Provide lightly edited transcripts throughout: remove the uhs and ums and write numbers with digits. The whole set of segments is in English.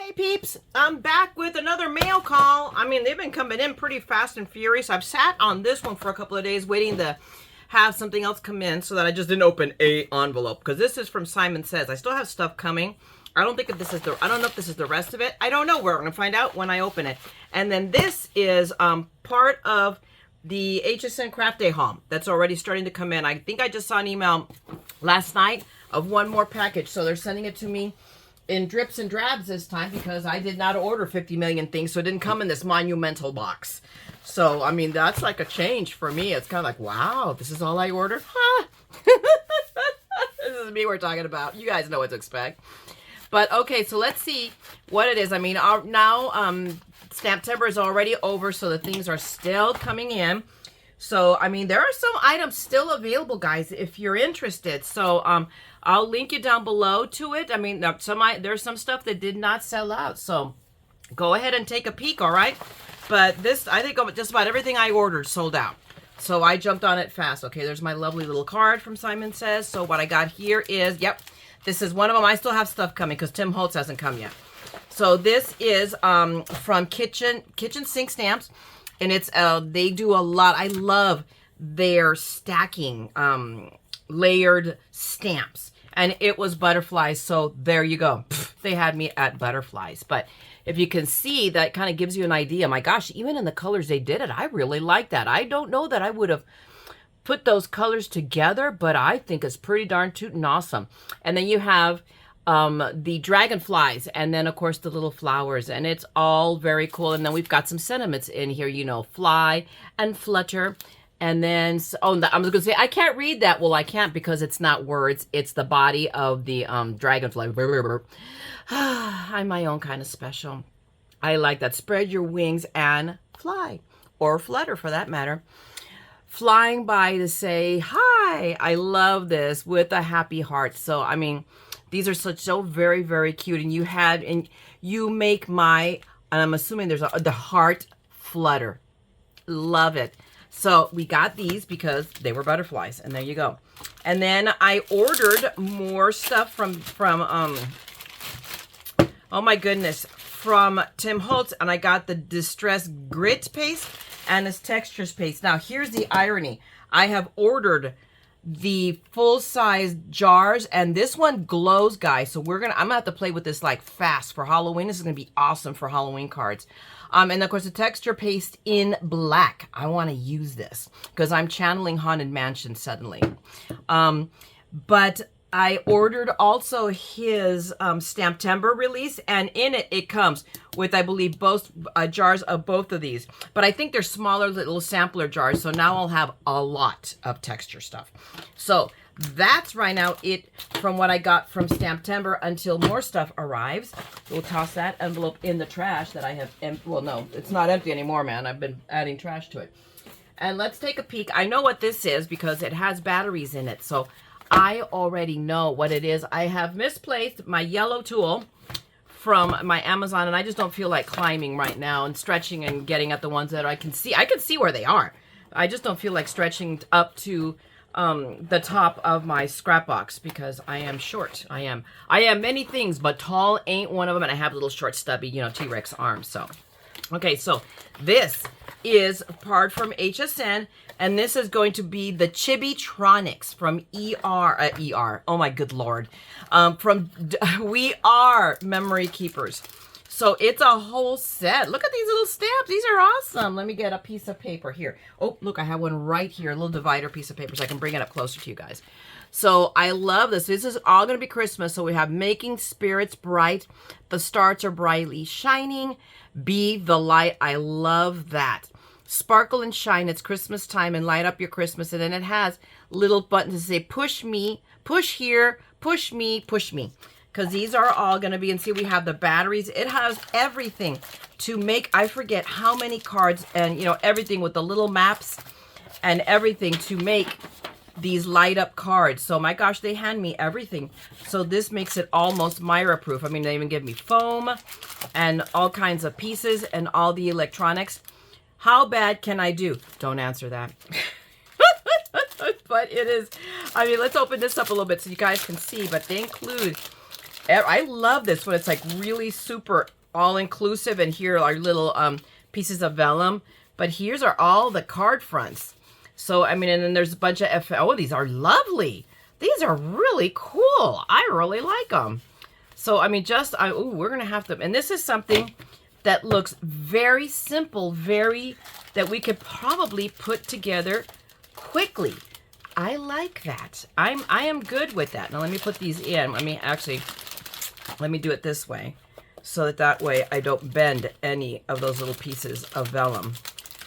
Hey peeps, I'm back with another mail call. I mean, they've been coming in pretty fast and furious. I've sat on this one for a couple of days waiting to have something else come in so that I just didn't open a envelope, because this is from Simon Says. I still have stuff coming. I don't think if this is the, I don't know if this is the rest of it. I don't know. We're going to find out when I open it. And then this is part of the HSN Craft Day haul that's already starting to come in. I think I just saw an email last night of one more package. So they're sending it to me in drips and drabs this time because I did not order 50 million things, so it didn't come in this monumental box. So, I mean, that's like a change for me. It's kind of like, wow, this is all I ordered? Huh? This is me we're talking about. You guys know what to expect. But, okay, so let's see what it is. I mean, now Stamptember is already over, so the things are still coming in. So, I mean, there are some items still available, guys, if you're interested. So, I'll link you down below to it. I mean, there's some stuff that did not sell out. So, go ahead and take a peek, all right? But this, I think just about everything I ordered sold out. So, I jumped on it fast. Okay, there's my lovely little card from Simon Says. So, what I got here is, yep, this is one of them. I still have stuff coming because Tim Holtz hasn't come yet. So, this is from Kitchen Sink Stamps. And it's, they do a lot. I love their stacking, layered stamps. And it was butterflies, so there you go. They had me at butterflies. But if you can see, that kind of gives you an idea. My gosh, even in the colors they did it, I really like that. I don't know that I would have put those colors together, but I think it's pretty darn tootin' awesome. And then you have the dragonflies, and then of course the little flowers, and it's all very cool. And then we've got some sentiments in here, you know, fly and flutter. And then, oh, I was going to say, I can't read that. Well, I can't because it's not words. It's the body of the dragonfly. I'm my own kind of special. I like that. Spread your wings and fly, or flutter for that matter. Flying by to say hi. I love this with a happy heart. So, I mean, these are so very, very cute. And you make my, and I'm assuming there's the heart flutter. Love it. So we got these because they were butterflies, and there you go. And then I ordered more stuff from oh my goodness, from Tim Holtz, and I got the Distress Grit Paste and this Textures Paste. Now here's the irony. I have ordered the full-size jars, and this one glows, guys. So I'm gonna have to play with this like fast for Halloween. This is gonna be awesome for Halloween cards. And of course the texture paste in black. I want to use this because I'm channeling Haunted Mansion suddenly. But I ordered also his Stamptember release, and in it comes with, I believe, both jars of both of these. But I think they're smaller little sampler jars, so now I'll have a lot of texture stuff. So that's right now it from what I got from Stamptember until more stuff arrives. We'll toss that envelope in the trash that I have. Well, no, it's not empty anymore, man. I've been adding trash to it. And let's take a peek. I know what this is because it has batteries in it. So I already know what it is. I have misplaced my yellow tool from my Amazon, and I just don't feel like climbing right now and stretching and getting at the ones that I can see. I can see where they are. I just don't feel like stretching up to the top of my scrap box because I am short. I am many things, but tall ain't one of them, and I have little short stubby, you know, T-Rex arms. So, okay, so this is part from HSN, and this is going to be the Chibitronics from ER. Oh my good Lord. From We Are Memory Keepers. So it's a whole set. Look at these little stamps. These are awesome. Let me get a piece of paper here. Oh, look, I have one right here, a little divider piece of paper so I can bring it up closer to you guys. So I love this. This is all going to be Christmas. So we have Making Spirits Bright. The stars are brightly shining. Be the light. I love that. Sparkle and shine. It's Christmas time and light up your Christmas. And then it has little buttons to say push me, push here, push me, push me. Because these are all going to be, and see, we have the batteries. It has everything to make, I forget how many cards, and, you know, everything with the little maps and everything to make these light up cards. So my gosh, they hand me everything. So this makes it almost Mayra proof. I mean, they even give me foam and all kinds of pieces and all the electronics. How bad can I do? Don't answer that. But it is, I mean, let's open this up a little bit so you guys can see, but they include, I love this when it's like really super all-inclusive, and here are little pieces of vellum. But here's are all the card fronts. So, I mean, and then there's a bunch of oh, these are lovely. These are really cool. I really like them. So, I mean, ooh, we're going to have to, and this is something that looks very simple, that we could probably put together quickly. I like that. I am good with that. Now, let me put these in. Let me do it this way, so that way I don't bend any of those little pieces of vellum.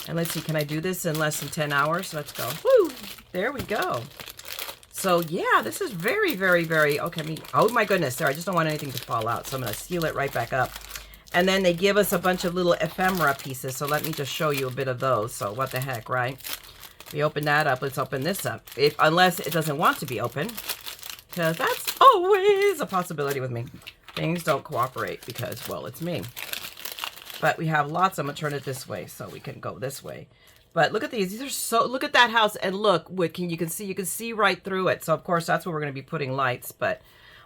And let's see, can I do this in less than 10 hours? Let's go. Woo! There we go. So yeah, this is very, okay. Oh my goodness, there, I just don't want anything to fall out. So I'm gonna seal it right back up. And then they give us a bunch of little ephemera pieces. So let me just show you a bit of those. So what the heck, right? We open that up, let's open this up. Unless it doesn't want to be open, because that's always a possibility with me. Things don't cooperate because, well, it's me. But we have lots. I'm gonna turn it this way so we can go this way. But look at these. These are so. Look at that house, and look. You can see right through it. So of course that's where we're gonna be putting lights. But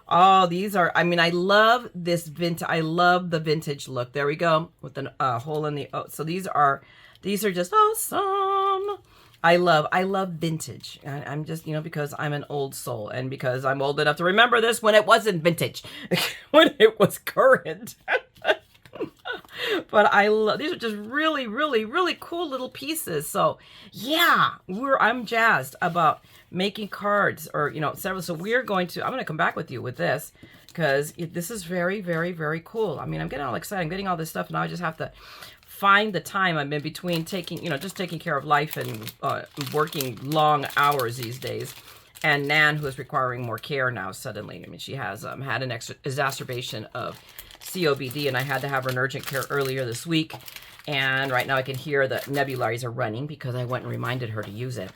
oh, these are. I mean, I love this vintage. I love the vintage look. There we go with the hole in the. Oh, so these are just awesome. I love vintage. I'm just, because I'm an old soul, and because I'm old enough to remember this when it wasn't vintage, when it was current. But I love, these are just really cool little pieces. So yeah, I'm jazzed about making cards, or several. So I'm going to come back with you with this, because this is very cool. I mean, I'm getting all excited. I'm getting all this stuff, and I just have to find the time. I'm in between just taking care of life and working long hours these days. And Nan, who is requiring more care now suddenly. I mean, she has had an exacerbation of COPD, and I had to have her in urgent care earlier this week. And right now I can hear the nebulizer running because I went and reminded her to use it.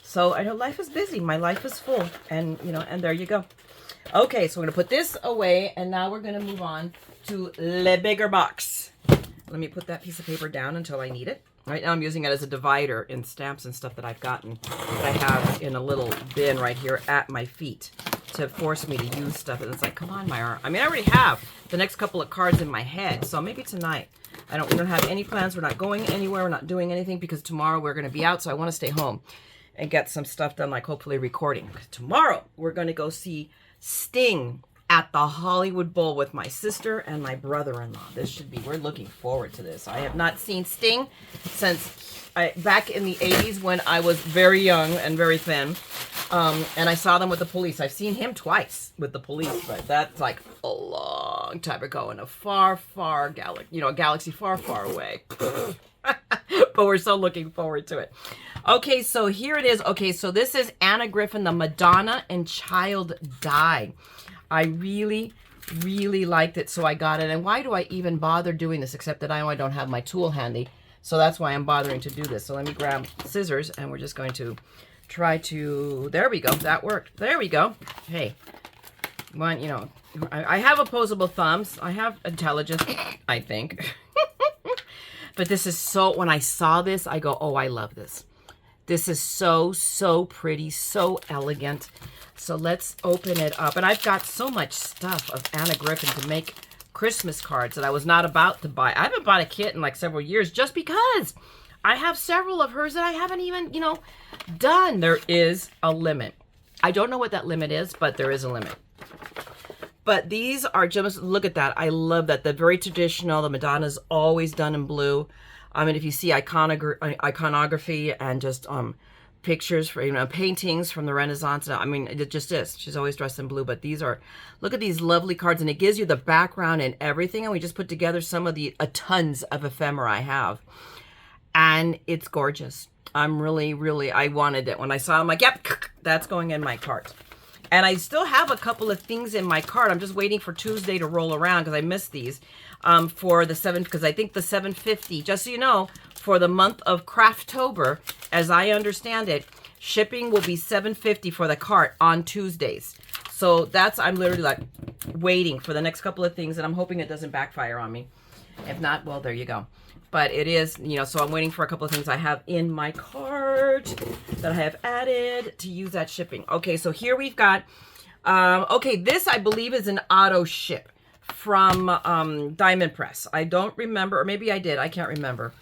So I know life is busy. My life is full. And, and there you go. Okay, so we're going to put this away, and now we're going to move on to the bigger box. Let me put that piece of paper down until I need it. Right now I'm using it as a divider in stamps and stuff that I've gotten, that I have in a little bin right here at my feet to force me to use stuff. And it's like, come on, Mayra. I mean, I already have the next couple of cards in my head, so maybe tonight. We don't have any plans. We're not going anywhere. We're not doing anything because tomorrow we're going to be out, so I want to stay home and get some stuff done, like hopefully recording. Tomorrow we're going to go see Sting at the Hollywood Bowl with my sister and my brother-in-law. We're looking forward to this. I have not seen Sting since back in the 80s when I was very young and very thin. And I saw them with the Police. I've seen him twice with the Police, but that's like a long time ago in a far galaxy far away. But we're so looking forward to it. Okay, so here it is. Okay, so this is Anna Griffin, the Madonna and Child Die. I really liked it, so I got it. And why do I even bother doing this, except that I don't have my tool handy? So that's why I'm bothering to do this. So let me grab scissors, and we're just going to try to, there we go, that worked. There we go. Hey, I have opposable thumbs. I have intelligence, I think. But this is so, when I saw this, I go, oh, I love this. This is so pretty, so elegant. So let's open it up. And I've got so much stuff of Anna Griffin to make Christmas cards that I was not about to buy. I haven't bought a kit in like several years just because I have several of hers that I haven't even, done. There is a limit. I don't know what that limit is, but there is a limit. But these are just, look at that. I love that. The very traditional, the Madonna's always done in blue. I mean, if you see iconography and just pictures for, paintings from the Renaissance. I mean, it just is. She's always dressed in blue, but these are, look at these lovely cards, and it gives you the background and everything. And we just put together some of the tons of ephemera I have, and it's gorgeous. I'm really, I wanted it. When I saw it, I'm like, yep, that's going in my cart. And I still have a couple of things in my cart. I'm just waiting for Tuesday to roll around because I missed these for the because I think the $7.50, just so you know, for the month of Craftober, as I understand it, shipping will be $7.50 for the cart on Tuesdays. So I'm literally like waiting for the next couple of things, and I'm hoping it doesn't backfire on me. If not, well, there you go. But it is, so I'm waiting for a couple of things I have in my cart that I have added to use that shipping. Okay, so here we've got, okay, this I believe is an auto ship from Diamond Press. I don't remember, or maybe I did. I can't remember.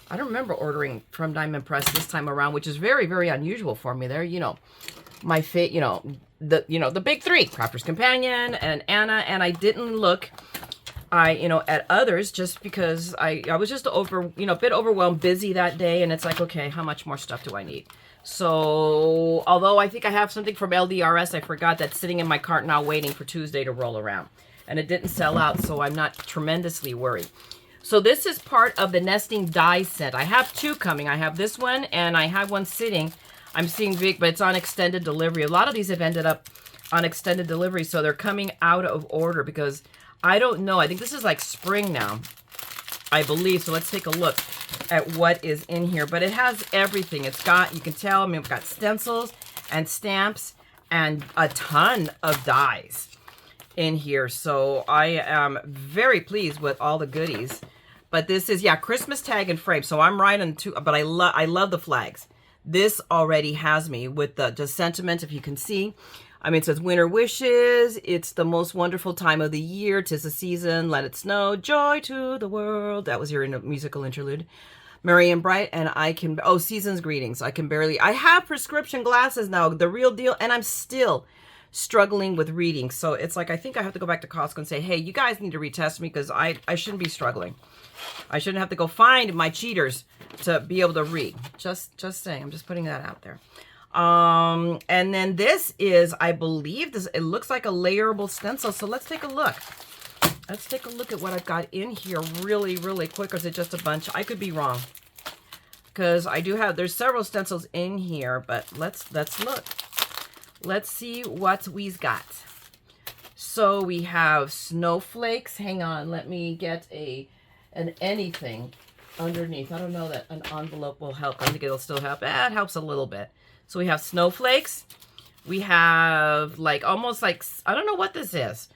I don't remember ordering from Diamond Press this time around, which is very, very unusual for me. There, you know, my the big three, Crafter's Companion and Anna, and I didn't look at others just because I was just a bit overwhelmed, busy that day, and it's like, okay, how much more stuff do I need? So, although I think I have something from LDRS, I forgot that's sitting in my cart now waiting for Tuesday to roll around. And it didn't sell out, so I'm not tremendously worried. So this is part of the nesting die set. I have two coming. I have this one, and I have one sitting. I'm seeing big, but it's on extended delivery. A lot of these have ended up on extended delivery, so they're coming out of order because I don't know. I think this is like spring now, I believe. So let's take a look at what is in here. But it has everything. It's got, you can tell, I mean, we've got stencils and stamps and a ton of dies in here. So I am very pleased with all the goodies. But this is, yeah, Christmas tag and frame. So I'm right on two, but I love the flags. This already has me with the sentiment, if you can see. I mean, it says winter wishes. It's the most wonderful time of the year. 'Tis the season. Let it snow. Joy to the world. That was your musical interlude. Merry and bright. And I can, oh, season's greetings. I have prescription glasses now, the real deal. And I'm still struggling with reading. So it's like, I think I have to go back to Costco and say, hey, you guys need to retest me because I shouldn't be struggling. I shouldn't have to go find my cheaters to be able to read. Just saying. I'm just putting that out there. And then this is, I believe this, it looks like a layerable stencil. So let's take a look. Let's take a look at what I've got in here really, really quick. Or is it just a bunch? I could be wrong. Because I do have, there's several stencils in here, but let's look. Let's see what we've got. So we have snowflakes. Hang on, let me get an anything underneath. I don't know that an envelope will help. I think it'll still help. It helps a little bit. So we have snowflakes. We have like almost like, I don't know what this is.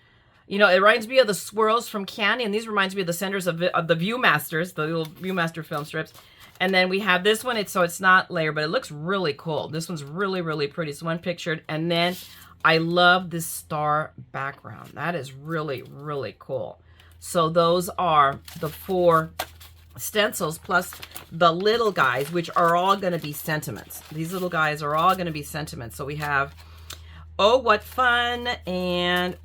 You know, it reminds me of the swirls from Candy, and these reminds me of the centers of the Viewmasters, the little Viewmaster film strips. And then we have this one. So it's not layered, but it looks really cool. This one's really, really pretty. It's one pictured. And then I love this star background. That is really, really cool. So those are the 4 stencils plus the little guys, which are all going to be sentiments. These little guys are all going to be sentiments. So we have, oh, what fun, and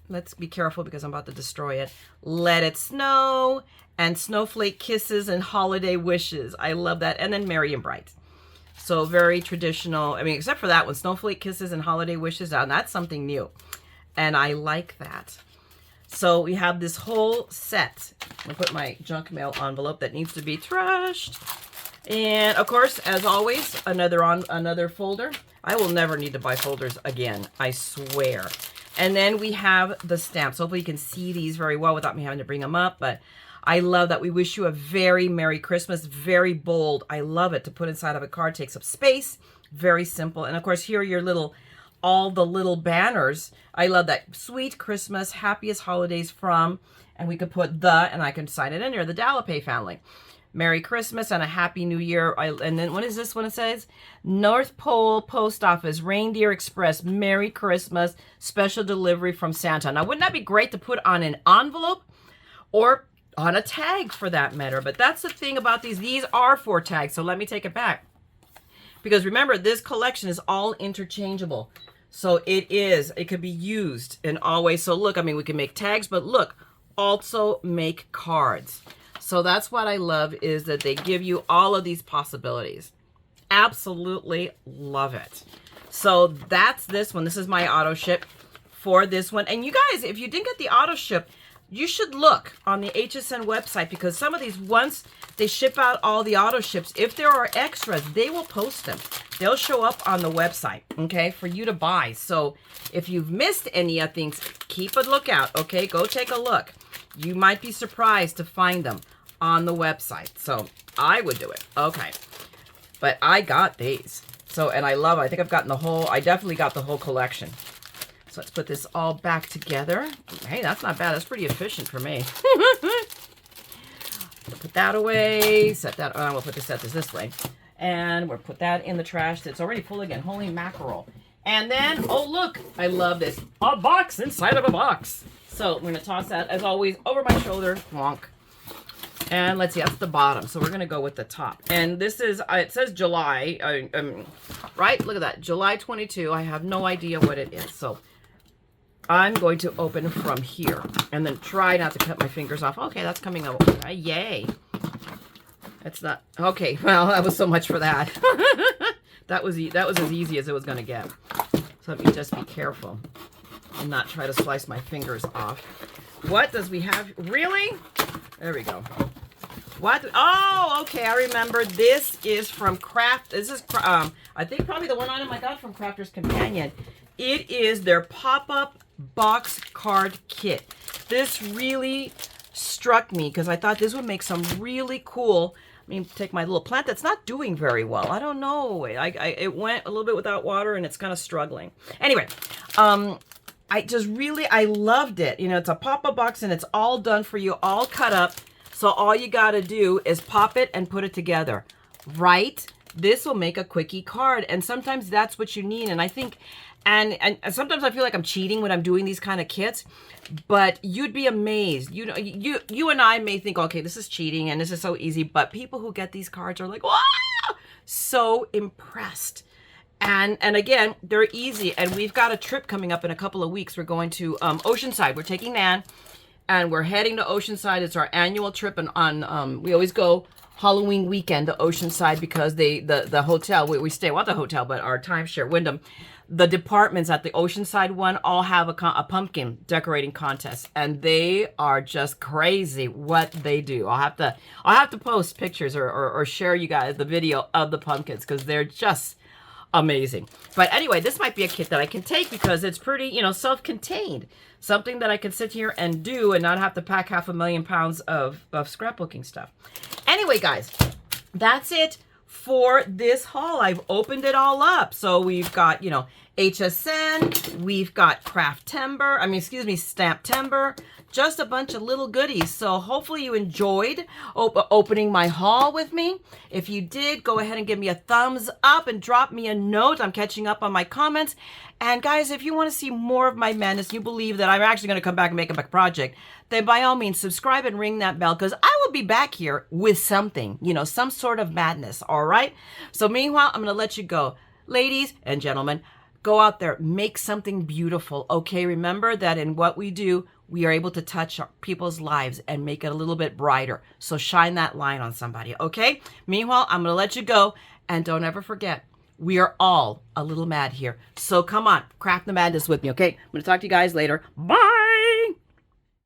let's be careful because I'm about to destroy it. Let it snow, and snowflake kisses and holiday wishes. I love that. And then merry and bright. So very traditional. I mean, except for that one, snowflake kisses and holiday wishes. And that's something new. And I like that. So we have this whole set. I'm going to put my junk mail envelope that needs to be trashed. And of course, as always, another folder. I will never need to buy folders again, I swear. And then we have the stamps. Hopefully you can see these very well without me having to bring them up. But I love that. We wish you a very Merry Christmas. Very bold. I love it. To put inside of a card takes up space. Very simple. And of course, here are your all the little banners. I love that. Sweet Christmas, happiest holidays from, and we could put and I can sign it in here, the Dallape family. Merry Christmas and a Happy New Year. And then what is this one? It says North Pole Post Office, Reindeer Express, Merry Christmas, special delivery from Santa. Now, wouldn't that be great to put on an envelope or on a tag for that matter? But that's the thing about these. These are 4 tags. So let me take it back. Because remember, this collection is all interchangeable. So it could be used in all ways. So look, I mean, we can make tags, but look, also make cards. So that's what I love, is that they give you all of these possibilities. Absolutely love it. So that's this one. This is my auto ship for this one. And you guys, if you didn't get the auto ship, you should look on the HSN website, because some of these, once they ship out all the auto ships, if there are extras, they will post them. They'll show up on the website, okay, for you to buy. So if you've missed any of things, keep a lookout, okay? Go take a look. You might be surprised to find them on the website. So I would do it. Okay. But I got these. So, and I love it. I think I've gotten I definitely got the whole collection. So let's put this all back together. Hey, that's not bad. That's pretty efficient for me. Put that away. Set that on. We'll set this way. And we'll put that in the trash. It's already full again. Holy mackerel. And then, oh, look. I love this. A box inside of a box. So I'm going to toss that, as always, over my shoulder. Wonk. And let's see, that's the bottom. So we're going to go with the top. And this is, it says July, right? Look at that, July 22. I have no idea what it is. So I'm going to open from here and then try not to cut my fingers off. Okay, that's coming out. Yay. It's not, okay, well, that was so much for that. that was as easy as it was going to get. So let me just be careful and not try to slice my fingers off. What does we have? Really? There we go. What? Oh, okay. I remember. This is from Craft. This is, I think probably the one item I got from Crafter's Companion. It is their pop-up box card kit. This really struck me because I thought this would make some really cool. I mean, take my little plant that's not doing very well. I don't know. It went a little bit without water and it's kind of struggling. Anyway, I loved it. You know, it's a pop-up box and it's all done for you, all cut up. So all you got to do is pop it and put it together, right? This will make a quickie card. And sometimes that's what you need. And I think, and sometimes I feel like I'm cheating when I'm doing these kind of kits, but you'd be amazed. You know, you and I may think, okay, this is cheating and this is so easy, but people who get these cards are like, wow, so impressed. And again, they're easy. And we've got a trip coming up in a couple of weeks. We're going to Oceanside. We're taking Nan and we're heading to Oceanside. It's our annual trip. And we always go Halloween weekend to Oceanside because the hotel, we stay, well, the hotel, but our timeshare, Wyndham, the departments at the Oceanside one all have a pumpkin decorating contest, and they are just crazy what they do. I'll have to post pictures or share you guys the video of the pumpkins because they're just amazing. But anyway, this might be a kit that I can take because it's pretty, you know, self-contained. Something that I can sit here and do and not have to pack 500,000 pounds of scrapbooking stuff. Anyway, guys, that's it for this haul. I've opened it all up. So we've got, you know, HSN, we've got Stamptember, just a bunch of little goodies. So hopefully you enjoyed opening my haul with me. If you did, go ahead and give me a thumbs up and drop me a note. I'm catching up on my comments. And guys, if you want to see more of my madness, you believe that I'm actually going to come back and make a project, then by all means, subscribe and ring that bell because I will be back here with something, you know, some sort of madness. All right. So meanwhile, I'm going to let you go. Ladies and gentlemen, go out there, make something beautiful. Okay. Remember that in what we do, we are able to touch people's lives and make it a little bit brighter. So shine that light on somebody. Okay. Meanwhile, I'm going to let you go. And don't ever forget, we are all a little mad here. So come on, craft the madness with me. Okay. I'm going to talk to you guys later. Bye.